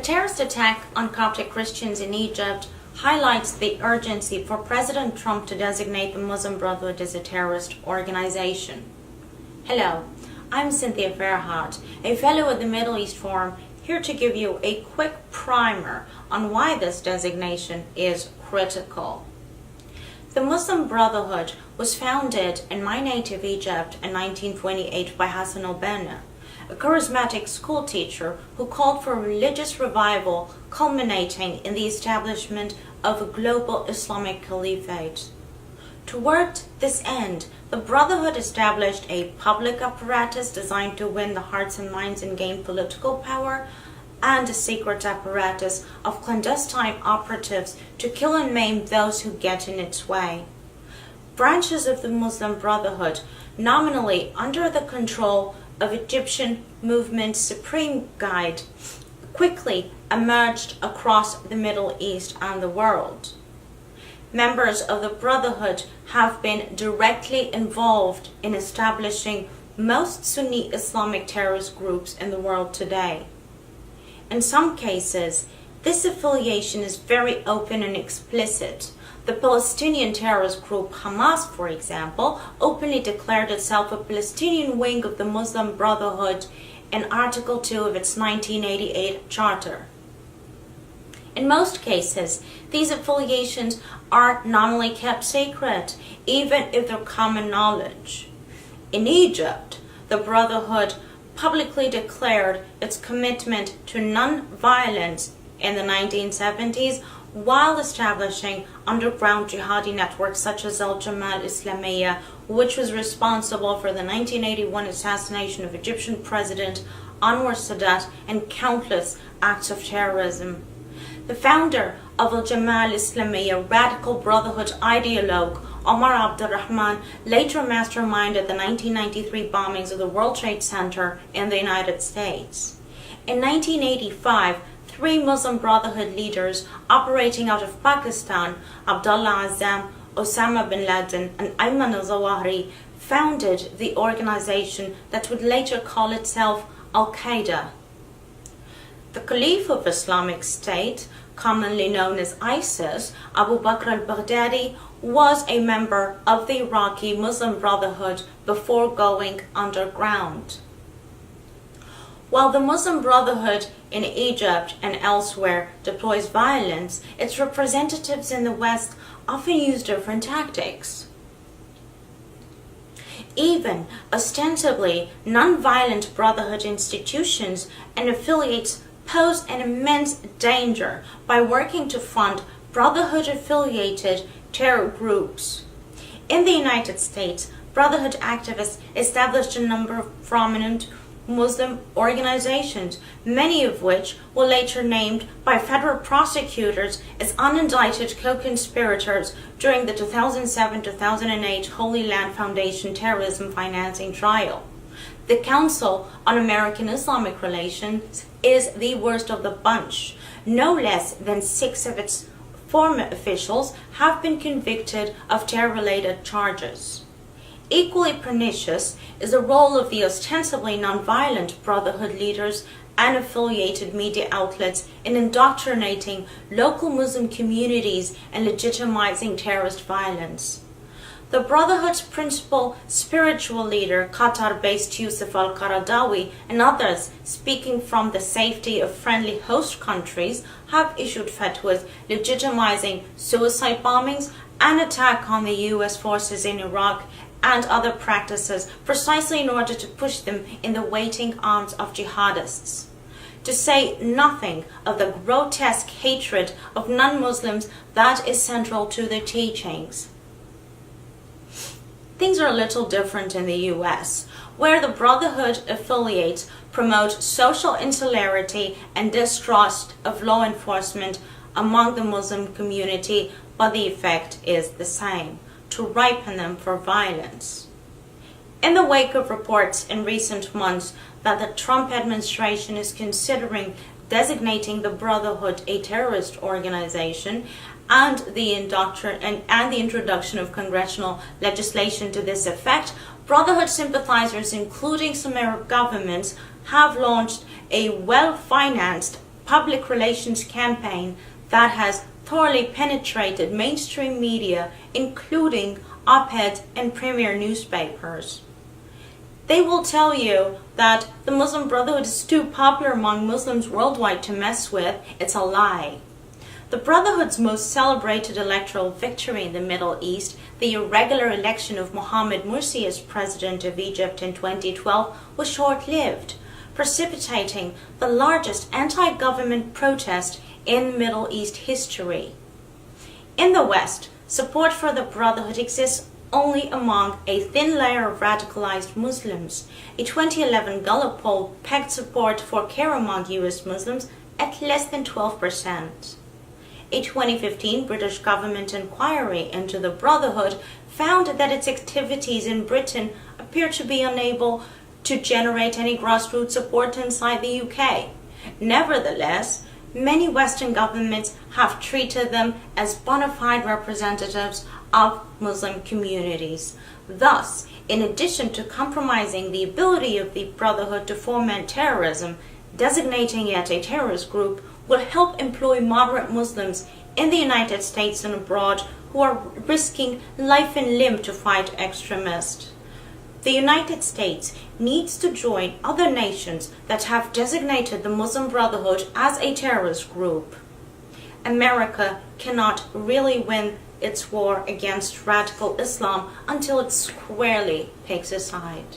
terrorist attack on Coptic Christians in Egypt highlights the urgency for President Trump to designate the Muslim Brotherhood as a terrorist organization. Hello, I'm Cynthia Farahat, a fellow at the Middle East Forum, here to give you a quick primer on why this designation is critical. The Muslim Brotherhood was founded in my native Egypt in 1928 by Hassan al-Banna, a charismatic school teacher who called for religious revival culminating in the establishment of a global Islamic caliphate. Toward this end, the Brotherhood established a public apparatus designed to win the hearts and minds and gain political power, and a secret apparatus of clandestine operatives to kill and maim those who get in its way. Branches of the Muslim Brotherhood, nominally under the control of Egyptian Movement Supreme Guide, quickly emerged across the Middle East and the world. Members of the Brotherhood have been directly involved in establishing most Sunni Islamic terrorist groups in the world today. In some cases, this affiliation is very open and explicit. The Palestinian terrorist group Hamas, for example, openly declared itself a Palestinian wing of the Muslim Brotherhood in Article 2 of its 1988 charter. In most cases, these affiliations are nominally kept secret, even if they're common knowledge. In Egypt, the Brotherhood publicly declared its commitment to non-violence in the 1970s while establishing underground jihadi networks such as Al-Jamal Islamiyya, which was responsible for the 1981 assassination of Egyptian President Anwar Sadat and countless acts of terrorism. The founder of Al-Jamal Islamiyya radical brotherhood ideologue Omar Abdurrahman later masterminded the 1993 bombings of the World Trade Center in the United States. In 1985, three Muslim Brotherhood leaders operating out of Pakistan, Abdullah Azzam, Osama bin Laden, and Ayman al-Zawahiri, founded the organization that would later call itself Al-Qaeda. The Caliph of Islamic State, commonly known as ISIS, Abu Bakr al-Baghdadi, was a member of the Iraqi Muslim Brotherhood before going underground. While the Muslim Brotherhood in Egypt and elsewhere deploys violence, its representatives in the West often use different tactics. Even ostensibly non-violent Brotherhood institutions and affiliates pose an immense danger by working to fund Brotherhood-affiliated terror groups. In the United States, Brotherhood activists established a number of prominent Muslim organizations, many of which were later named by federal prosecutors as unindicted co-conspirators during the 2007-2008 Holy Land Foundation terrorism financing trial. The Council on American Islamic Relations is the worst of the bunch. No less than 6 of its former officials have been convicted of terror-related charges. Equally pernicious is the role of the ostensibly non-violent Brotherhood leaders and affiliated media outlets in indoctrinating local Muslim communities and legitimizing terrorist violence. The Brotherhood's principal spiritual leader, Qatar-based Yusuf al-Qaradawi, and others speaking from the safety of friendly host countries have issued fatwas legitimizing suicide bombings and attack on the U.S. forces in Iraq and other practices precisely in order to push them in the waiting arms of jihadists. To say nothing of the grotesque hatred of non-Muslims that is central to their teachings. Things are a little different in the U.S., where the Brotherhood affiliates promote social insularity and distrust of law enforcement among the Muslim community, but the effect is the same: to ripen them for violence. In the wake of reports in recent months that the Trump administration is considering designating the Brotherhood a terrorist organization, and the introduction of congressional legislation to this effect, Brotherhood sympathizers, including some Arab governments, have launched a well-financed public relations campaign that has thoroughly penetrated mainstream media, including op-eds and premier newspapers. They will tell you that the Muslim Brotherhood is too popular among Muslims worldwide to mess with. It's a lie. The Brotherhood's most celebrated electoral victory in the Middle East, the irregular election of Mohamed Morsi as president of Egypt in 2012, was short-lived, precipitating the largest anti-government protest in Middle East history. In the West, support for the Brotherhood exists only among a thin layer of radicalized Muslims. A 2011 Gallup poll pegged support for Cairo among US Muslims at less than 12%. A 2015 British government inquiry into the Brotherhood found that its activities in Britain appear to be unable to generate any grassroots support inside the UK. Nevertheless, many Western governments have treated them as bona fide representatives of Muslim communities. Thus, in addition to compromising the ability of the Brotherhood to foment terrorism, designating it a terrorist group will help employ moderate Muslims in the United States and abroad who are risking life and limb to fight extremists. The United States needs to join other nations that have designated the Muslim Brotherhood as a terrorist group. America cannot really win its war against radical Islam until it squarely picks a side.